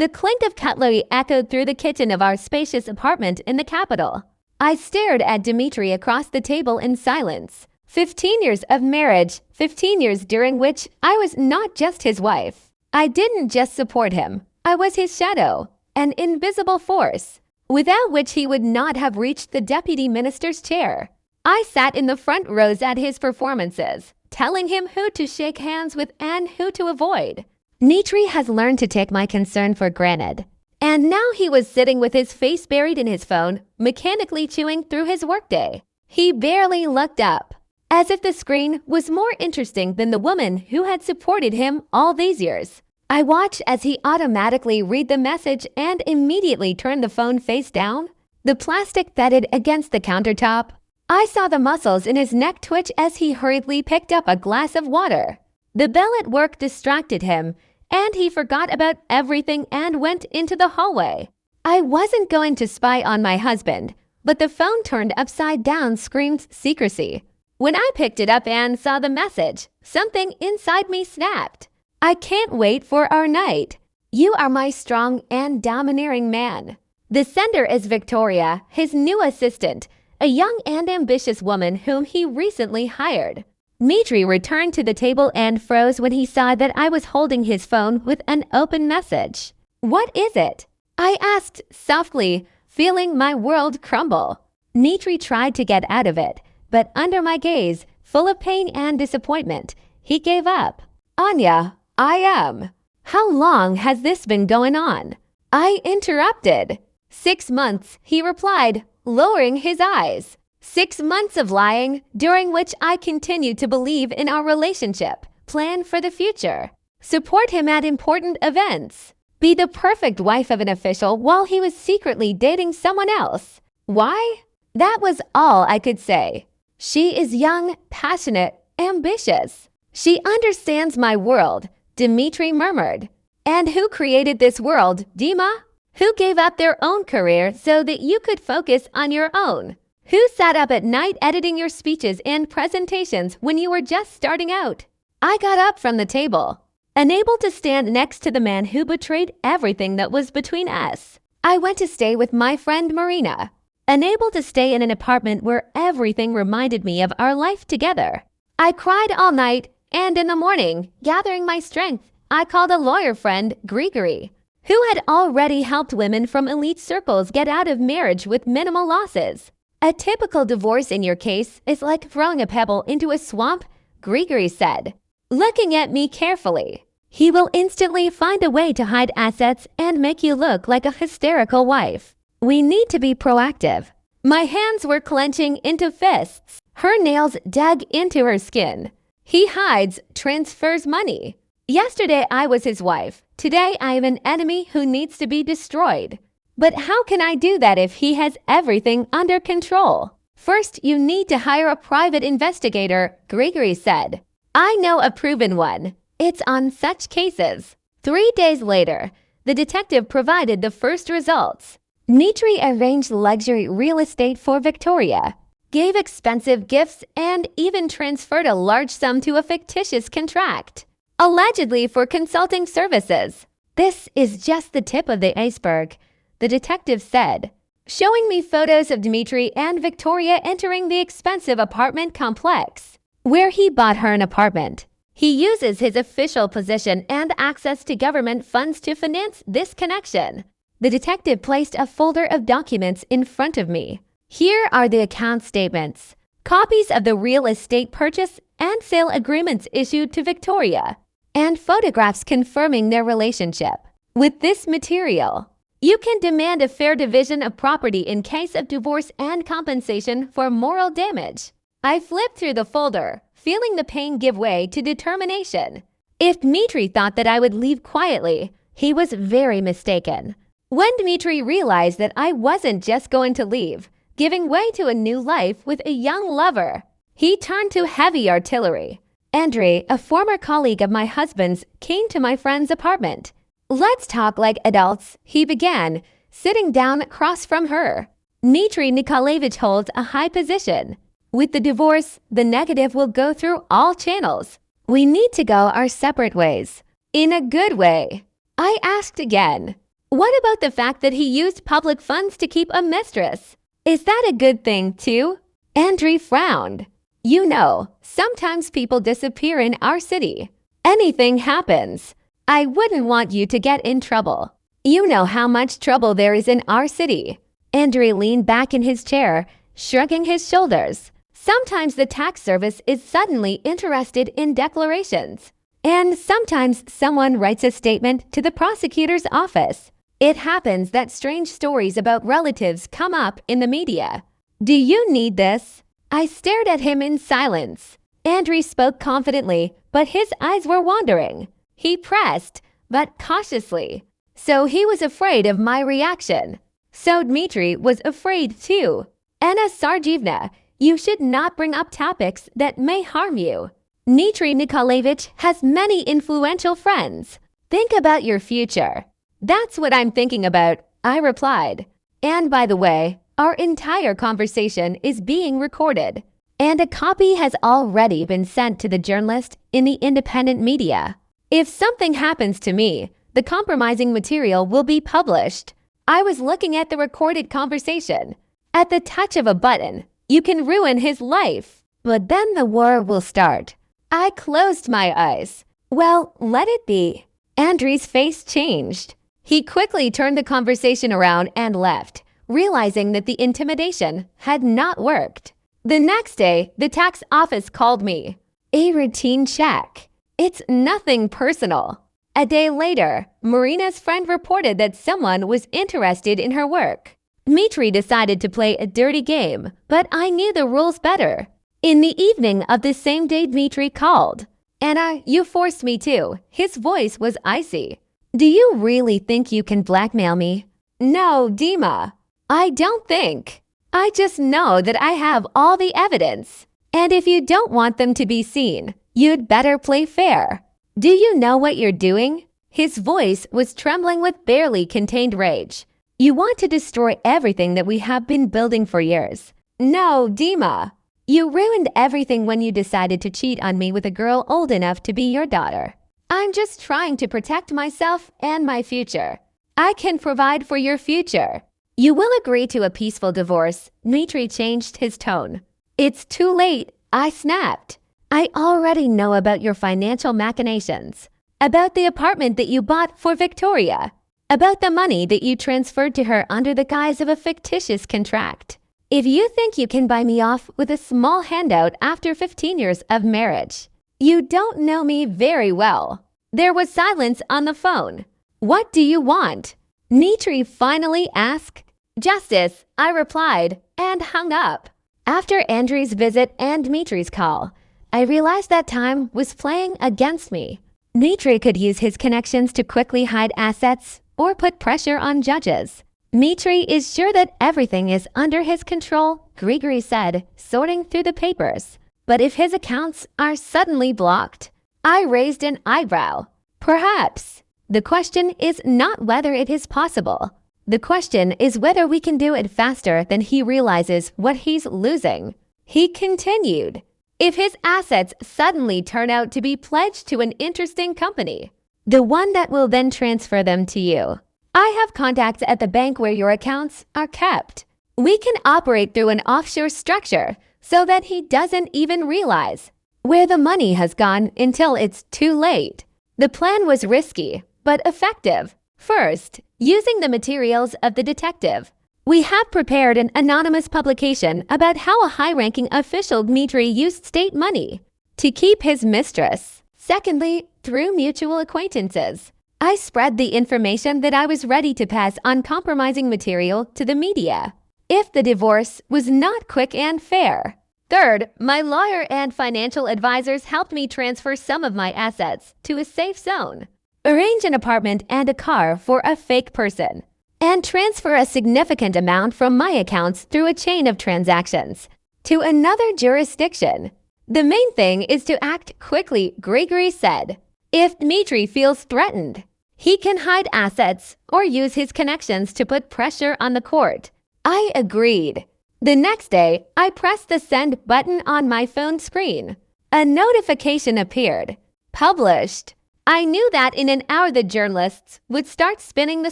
The clink of cutlery echoed through the kitchen of our spacious apartment in the capital. I stared at Dmitry across the table in silence. 15 years of marriage, 15 years during which I was not just his wife. I didn't just support him. I was his shadow, an invisible force, without which he would not have reached the deputy minister's chair. I sat in the front rows at his performances, telling him who to shake hands with and who to avoid. Dmitry has learned to take my concern for granted. And now he was sitting with his face buried in his phone, mechanically chewing through his workday. He barely looked up, as if the screen was more interesting than the woman who had supported him all these years. I watched as he automatically read the message and immediately turned the phone face down. The plastic thudded against the countertop. I saw the muscles in his neck twitch as he hurriedly picked up a glass of water. The bell at work distracted him, and he forgot about everything and went into the hallway. I wasn't going to spy on my husband, but the phone turned upside down screamed secrecy. When I picked it up and saw the message, something inside me snapped. I can't wait for our night. You are my strong and domineering man. The sender is Victoria, his new assistant, a young and ambitious woman whom he recently hired. Dmitry returned to the table and froze when he saw that I was holding his phone with an open message. What is it? I asked softly, feeling my world crumble. Dmitry tried to get out of it, but under my gaze, full of pain and disappointment, he gave up. Anya, I am. How long has this been going on? I interrupted. 6 months, he replied, lowering his eyes. 6 months of lying, during which I continued to believe in our relationship, plan for the future, support him at important events, be the perfect wife of an official while he was secretly dating someone else. Why? That was all I could say. She is young, passionate, ambitious. She understands my world, Dmitry murmured. And who created this world, Dima? Who gave up their own career so that you could focus on your own? Who sat up at night editing your speeches and presentations when you were just starting out? I got up from the table, unable to stand next to the man who betrayed everything that was between us. I went to stay with my friend Marina, unable to stay in an apartment where everything reminded me of our life together. I cried all night, and in the morning, gathering my strength, I called a lawyer friend, Grigory, who had already helped women from elite circles get out of marriage with minimal losses. A typical divorce in your case is like throwing a pebble into a swamp, Grigory said, looking at me carefully. He will instantly find a way to hide assets and make you look like a hysterical wife. We need to be proactive. My hands were clenching into fists. Her nails dug into her skin. He hides, transfers money. Yesterday I was his wife. Today I am an enemy who needs to be destroyed. But how can I do that if he has everything under control? First, you need to hire a private investigator, Grigory said. I know a proven one. It's on such cases. 3 days later, the detective provided the first results. Dmitry arranged luxury real estate for Victoria, gave expensive gifts, and even transferred a large sum to a fictitious contract, allegedly for consulting services. This is just the tip of the iceberg, the detective said, showing me photos of Dmitry and Victoria entering the expensive apartment complex, where he bought her an apartment. He uses his official position and access to government funds to finance this connection. The detective placed a folder of documents in front of me. Here are the account statements, copies of the real estate purchase and sale agreements issued to Victoria, and photographs confirming their relationship. With this material, you can demand a fair division of property in case of divorce and compensation for moral damage. I flipped through the folder, feeling the pain give way to determination. If Dmitry thought that I would leave quietly, he was very mistaken. When Dmitry realized that I wasn't just going to leave, giving way to a new life with a young lover, he turned to heavy artillery. Andrei, a former colleague of my husband's, came to my friend's apartment. Let's talk like adults, he began, sitting down across from her. Dmitry Nikolaevich holds a high position. With the divorce, the negative will go through all channels. We need to go our separate ways. In a good way. I asked again. What about the fact that he used public funds to keep a mistress? Is that a good thing, too? Andrew frowned. You know, sometimes people disappear in our city. Anything happens. I wouldn't want you to get in trouble. You know how much trouble there is in our city. Andrew leaned back in his chair, shrugging his shoulders. Sometimes the tax service is suddenly interested in declarations. And sometimes someone writes a statement to the prosecutor's office. It happens that strange stories about relatives come up in the media. Do you need this? I stared at him in silence. Andrew spoke confidently, but his eyes were wandering. He pressed, but cautiously. So he was afraid of my reaction. So Dmitry was afraid too. Anna Sergeyevna, you should not bring up topics that may harm you. Dmitry Nikolaevich has many influential friends. Think about your future. That's what I'm thinking about, I replied. And by the way, our entire conversation is being recorded, and a copy has already been sent to the journalist in the independent media. If something happens to me, the compromising material will be published. I was looking at the recorded conversation. At the touch of a button, you can ruin his life. But then the war will start. I closed my eyes. Well, let it be. Andrew's face changed. He quickly turned the conversation around and left, realizing that the intimidation had not worked. The next day, the tax office called me. A routine check. It's nothing personal. A day later, Marina's friend reported that someone was interested in her work. Dmitry decided to play a dirty game, but I knew the rules better. In the evening of the same day, Dmitry called. Anna, you forced me to. His voice was icy. Do you really think you can blackmail me? No, Dima. I don't think. I just know that I have all the evidence. And if you don't want them to be seen, you'd better play fair. Do you know what you're doing? His voice was trembling with barely contained rage. You want to destroy everything that we have been building for years. No, Dima. You ruined everything when you decided to cheat on me with a girl old enough to be your daughter. I'm just trying to protect myself and my future. I can provide for your future. You will agree to a peaceful divorce. Dmitry changed his tone. It's too late, I snapped. I already know about your financial machinations, about the apartment that you bought for Victoria, about the money that you transferred to her under the guise of a fictitious contract. If you think you can buy me off with a small handout after 15 years of marriage, you don't know me very well. There was silence on the phone. What do you want? Dmitry finally asked. Justice, I replied, and hung up. After Andrew's visit and Dmitry's call, I realized that time was playing against me. Dmitry could use his connections to quickly hide assets or put pressure on judges. Dmitry is sure that everything is under his control, Grigory said, sorting through the papers. But if his accounts are suddenly blocked, I raised an eyebrow. Perhaps. The question is not whether it is possible. The question is whether we can do it faster than he realizes what he's losing. He continued. If his assets suddenly turn out to be pledged to an interesting company, the one that will then transfer them to you. I have contacts at the bank where your accounts are kept. We can operate through an offshore structure so that he doesn't even realize where the money has gone until it's too late. The plan was risky, but effective. First, using the materials of the detective. We have prepared an anonymous publication about how a high-ranking official Dmitry used state money to keep his mistress. Secondly, through mutual acquaintances, I spread the information that I was ready to pass on compromising material to the media if the divorce was not quick and fair. Third, my lawyer and financial advisors helped me transfer some of my assets to a safe zone, arrange an apartment and a car for a fake person, and transfer a significant amount from my accounts through a chain of transactions to another jurisdiction. The main thing is to act quickly, Grigory said. If Dmitry feels threatened, he can hide assets or use his connections to put pressure on the court. I agreed. The next day, I pressed the send button on my phone screen. A notification appeared. Published. I knew that in an hour the journalists would start spinning the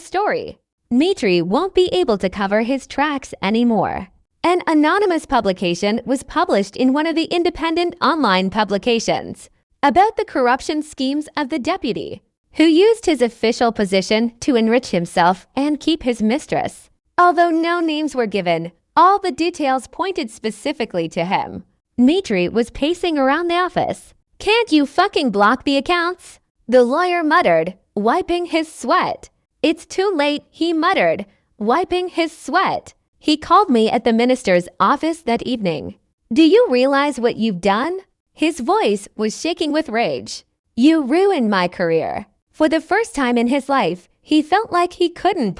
story. Dmitry won't be able to cover his tracks anymore. An anonymous publication was published in one of the independent online publications about the corruption schemes of the deputy, who used his official position to enrich himself and keep his mistress. Although no names were given, all the details pointed specifically to him. Dmitry was pacing around the office. "Can't you fucking block the accounts?" the lawyer muttered, wiping his sweat. "It's too late," he muttered, wiping his sweat. He called me at the minister's office that evening. "Do you realize what you've done?" His voice was shaking with rage. "You ruined my career." For the first time in his life, he felt like he couldn't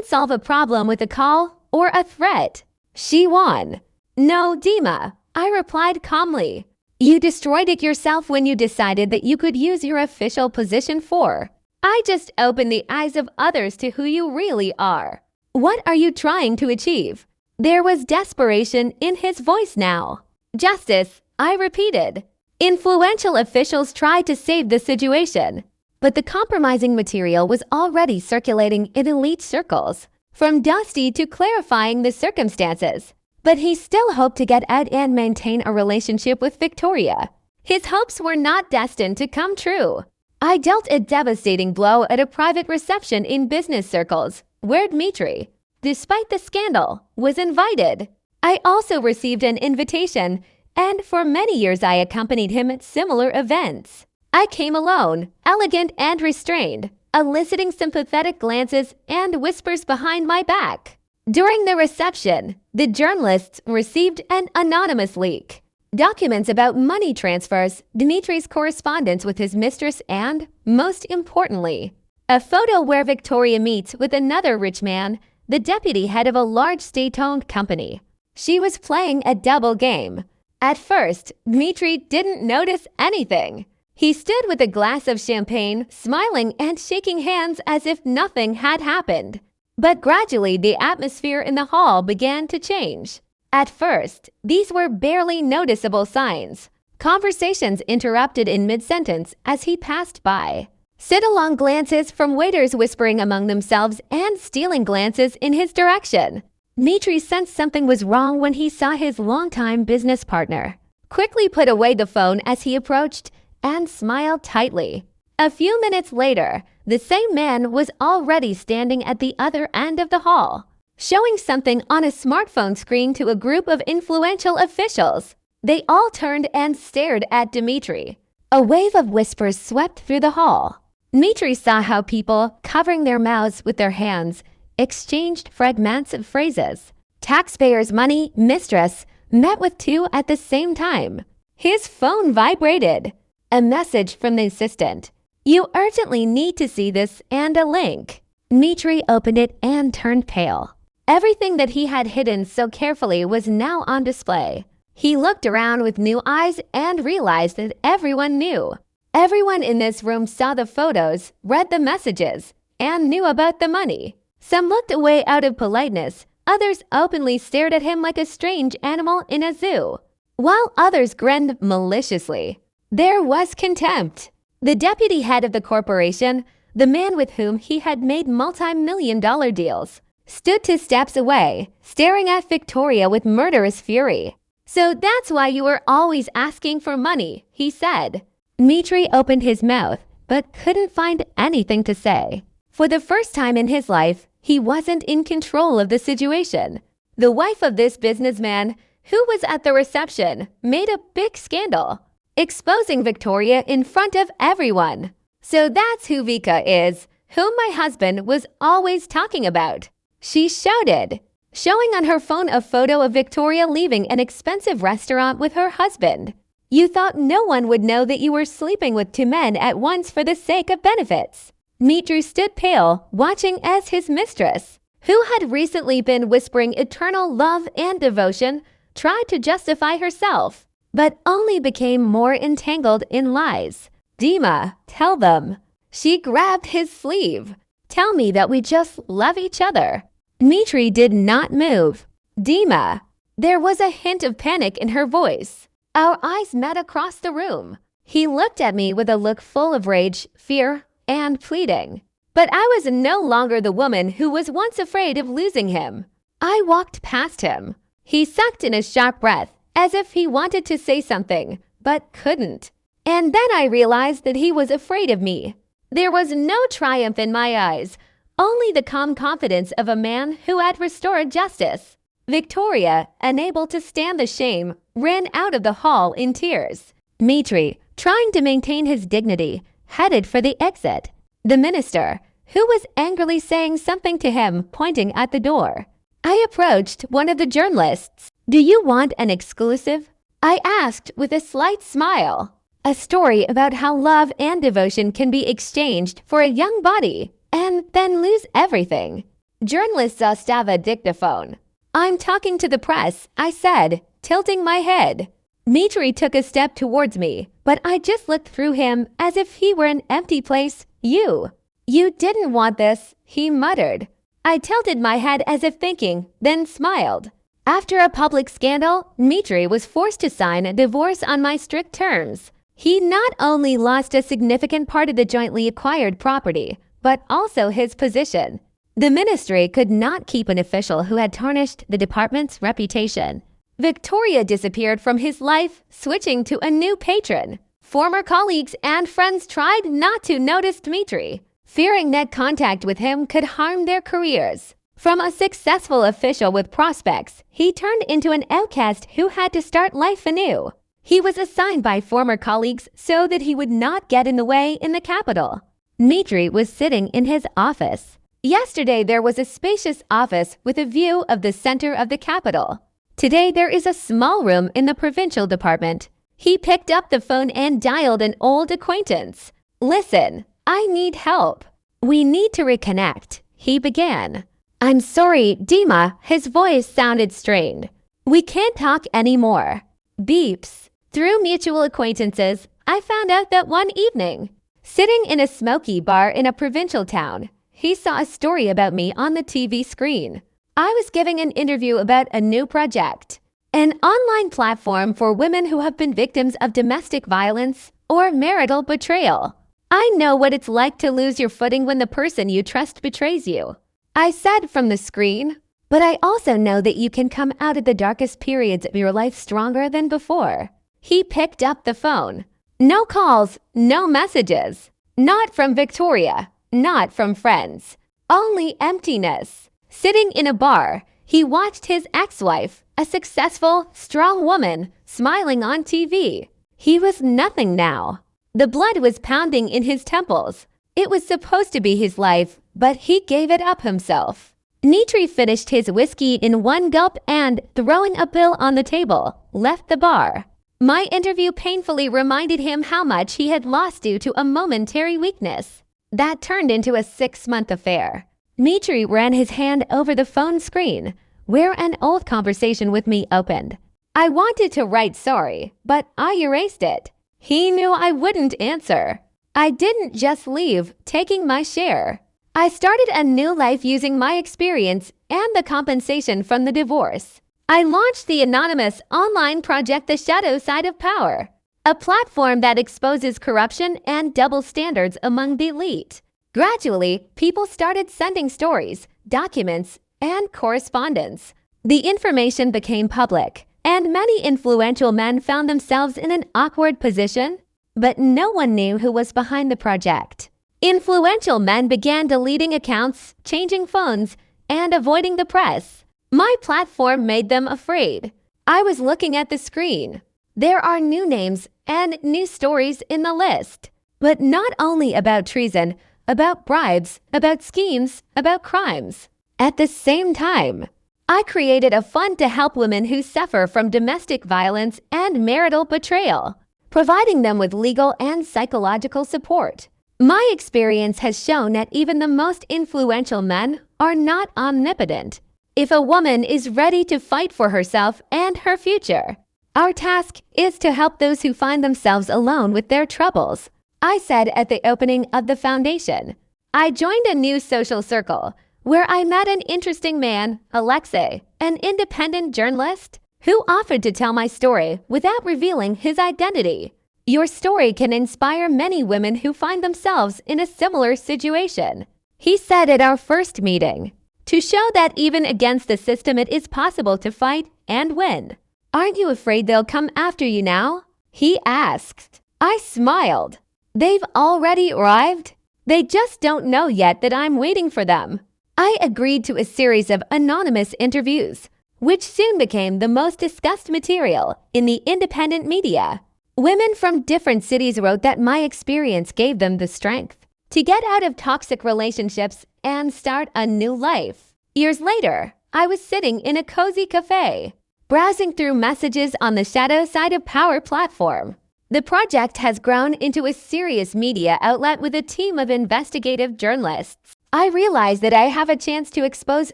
solve a problem with a call or a threat. She won. "No, Dima," I replied calmly. "You destroyed it yourself when you decided that you could use your official position for. I just opened the eyes of others to who you really are. What are you trying to achieve?" There was desperation in his voice now. "Justice," I repeated. Influential officials tried to save the situation, but the compromising material was already circulating in elite circles, from Dusty to clarifying the circumstances. But he still hoped to get out and maintain a relationship with Victoria. His hopes were not destined to come true. I dealt a devastating blow at a private reception in business circles, where Dmitry, despite the scandal, was invited. I also received an invitation, and for many years I accompanied him at similar events. I came alone, elegant and restrained, eliciting sympathetic glances and whispers behind my back. During the reception, the journalists received an anonymous leak. Documents about money transfers, Dmitry's correspondence with his mistress, and, most importantly, a photo where Victoria meets with another rich man, the deputy head of a large state-owned company. She was playing a double game. At first, Dmitry didn't notice anything. He stood with a glass of champagne, smiling and shaking hands as if nothing had happened. But gradually, the atmosphere in the hall began to change. At first, these were barely noticeable signs. Conversations interrupted in mid-sentence as he passed by. Sit-along glances from waiters whispering among themselves and stealing glances in his direction. Dmitry sensed something was wrong when he saw his longtime business partner. Quickly put away the phone as he approached and smiled tightly. A few minutes later, the same man was already standing at the other end of the hall, showing something on a smartphone screen to a group of influential officials. They all turned and stared at Dmitry. A wave of whispers swept through the hall. Dmitry saw how people, covering their mouths with their hands, exchanged fragments of phrases. "Taxpayers' money, mistress," met with two at the same time. His phone vibrated. A message from the assistant. "You urgently need to see this," and a link. Dmitry opened it and turned pale. Everything that he had hidden so carefully was now on display. He looked around with new eyes and realized that everyone knew. Everyone in this room saw the photos, read the messages, and knew about the money. Some looked away out of politeness. Others openly stared at him like a strange animal in a zoo, while others grinned maliciously. There was contempt. The deputy head of the corporation, the man with whom he had made multi-million-dollar deals, stood 2 steps away, staring at Victoria with murderous fury. "So that's why you were always asking for money," he said. Dmitry opened his mouth, but couldn't find anything to say. For the first time in his life, he wasn't in control of the situation. The wife of this businessman, who was at the reception, made a big scandal, exposing Victoria in front of everyone. "So that's who Vika is, whom my husband was always talking about," she shouted, showing on her phone a photo of Victoria leaving an expensive restaurant with her husband. "You thought no one would know that you were sleeping with 2 men at once for the sake of benefits." Dmitry stood pale, watching as his mistress, who had recently been whispering eternal love and devotion, tried to justify herself, but only became more entangled in lies. "Dima, tell them." She grabbed his sleeve. "Tell me that we just love each other." Dmitry did not move. "Dima." There was a hint of panic in her voice. Our eyes met across the room. He looked at me with a look full of rage, fear, and pleading. But I was no longer the woman who was once afraid of losing him. I walked past him. He sucked in a sharp breath, as if he wanted to say something, but couldn't. And then I realized that he was afraid of me. There was no triumph in my eyes, only the calm confidence of a man who had restored justice. Victoria, unable to stand the shame, ran out of the hall in tears. Dmitri, trying to maintain his dignity, headed for the exit. The minister, who was angrily saying something to him, pointing at the door. I approached one of the journalists. "Do you want an exclusive?" I asked with a slight smile. "A story about how love and devotion can be exchanged for a young body and then lose everything." Journalist Zastava dictaphone. "I'm talking to the press," I said, tilting my head. Dmitri took a step towards me, but I just looked through him as if he were an empty place. You didn't want this," he muttered. I tilted my head as if thinking, then smiled. After a public scandal, Dmitri was forced to sign a divorce on my strict terms. He not only lost a significant part of the jointly acquired property, but also his position. The ministry could not keep an official who had tarnished the department's reputation. Victoria disappeared from his life, switching to a new patron. Former colleagues and friends tried not to notice Dmitri, fearing that contact with him could harm their careers. From a successful official with prospects, he turned into an outcast who had to start life anew. He was assigned by former colleagues so that he would not get in the way in the capital. Dmitri was sitting in his office. Yesterday there was a spacious office with a view of the center of the capital. Today there is a small room in the provincial department. He picked up the phone and dialed an old acquaintance. "Listen, I need help. We need to reconnect," he began. "I'm sorry, Dima," his voice sounded strained. "We can't talk anymore." Beeps. Through mutual acquaintances, I found out that one evening, sitting in a smoky bar in a provincial town, he saw a story about me on the TV screen. I was giving an interview about a new project, an online platform for women who have been victims of domestic violence or marital betrayal. "I know what it's like to lose your footing when the person you trust betrays you," I said from the screen. "But I also know that you can come out of the darkest periods of your life stronger than before." He picked up the phone. No calls, no messages. Not from Victoria, not from friends. Only emptiness. Sitting in a bar, he watched his ex-wife, a successful, strong woman, smiling on TV. He was nothing now. The blood was pounding in his temples. It was supposed to be his life, but he gave it up himself. Dmitri finished his whiskey in one gulp and, throwing a bill on the table, left the bar. My interview painfully reminded him how much he had lost due to a momentary weakness. That turned into a 6-month affair. Dmitri ran his hand over the phone screen, where an old conversation with me opened. I wanted to write sorry, but I erased it. He knew I wouldn't answer. I didn't just leave, taking my share. I started a new life using my experience and the compensation from the divorce. I launched the anonymous online project The Shadow Side of Power, a platform that exposes corruption and double standards among the elite. Gradually, people started sending stories, documents, and correspondence. The information became public, and many influential men found themselves in an awkward position, but no one knew who was behind the project. Influential men began deleting accounts, changing phones, and avoiding the press. My platform made them afraid. I was looking at the screen. There are new names and new stories in the list, but not only about treason, about bribes, about schemes, about crimes. At the same time, I created a fund to help women who suffer from domestic violence and marital betrayal, providing them with legal and psychological support. My experience has shown that even the most influential men are not omnipotent. If a woman is ready to fight for herself and her future, our task is to help those who find themselves alone with their troubles. I said at the opening of the foundation. I joined a new social circle where I met an interesting man, Alexei, an independent journalist, who offered to tell my story without revealing his identity. Your story can inspire many women who find themselves in a similar situation. He said at our first meeting, to show that even against the system it is possible to fight and win. Aren't you afraid they'll come after you now? He asked. I smiled. They've already arrived? They just don't know yet that I'm waiting for them. I agreed to a series of anonymous interviews, which soon became the most discussed material in the independent media. Women from different cities wrote that my experience gave them the strength to get out of toxic relationships and start a new life. Years later, I was sitting in a cozy cafe, browsing through messages on the Shadow Side of Power platform. The project has grown into a serious media outlet with a team of investigative journalists. I realize that I have a chance to expose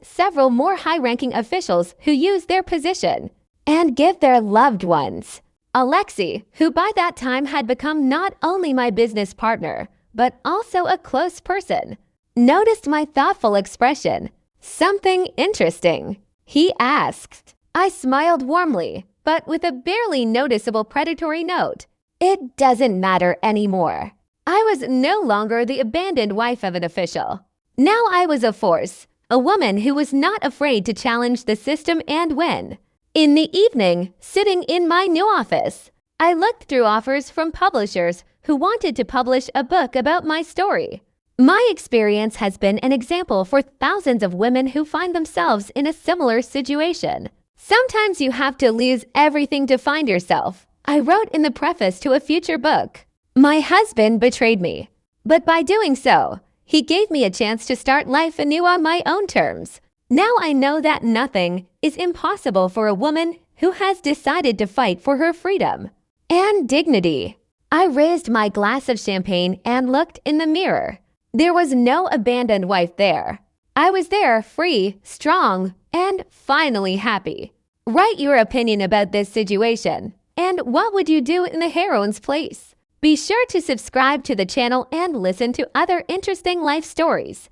several more high-ranking officials who use their position and give their loved ones. Alexi, who by that time had become not only my business partner, but also a close person, noticed my thoughtful expression. Something interesting, he asked. I smiled warmly, but with a barely noticeable predatory note. It doesn't matter anymore. I was no longer the abandoned wife of an official. Now I was a force, a woman who was not afraid to challenge the system and win. In the evening, sitting in my new office, I looked through offers from publishers who wanted to publish a book about my story. My experience has been an example for thousands of women who find themselves in a similar situation. Sometimes you have to lose everything to find yourself, I wrote in the preface to a future book. My husband betrayed me, but by doing so, he gave me a chance to start life anew on my own terms. Now I know that nothing is impossible for a woman who has decided to fight for her freedom and dignity. I raised my glass of champagne and looked in the mirror. There was no abandoned wife there. I was there, free, strong, and finally happy. Write your opinion about this situation, and what would you do in the heroine's place? Be sure to subscribe to the channel and listen to other interesting life stories.